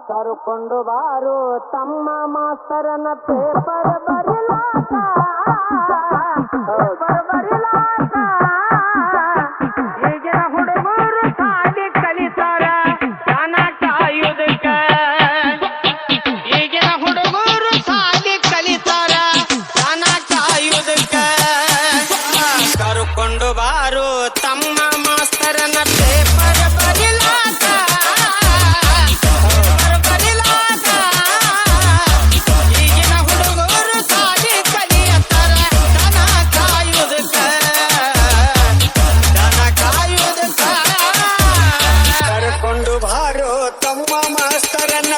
ಕರ್ಕೊಂಡು ಬಾರು ತಮ್ಮ ಮಾಸ್ತರನ ಪೇಪರ್ ಬರಿಲಾಕ ಈಗಿನ ಹುಡುಗರು ಸಾಲಿ ಕಲಿತಾರ ದನ ಕಾಯುವುದಕ್ಕ ಈಗಿನ ಹುಡುಗರು ಸಾಲಿ ಕಲಿತಾರ ದನ ಕಾಯುವುದಕ್ಕ ಕರ್ಕೊಂಡು ಬಾರು ತಮ್ಮ ಮಾಸ್ತರನ ಪೇಪರ್ ಬರಿಲಾಕ ಈಗಿನ ಹುಡುಗರು ಸಾಲಿ ಕಲಿಯತ್ತಾರ ದನ ಕಾಯುವುದಕ್ಕ ಕರ್ಕೊಂಡು ಬಾರೋ ತಮ್ಮ ಮಾಸ್ತರನ್ನ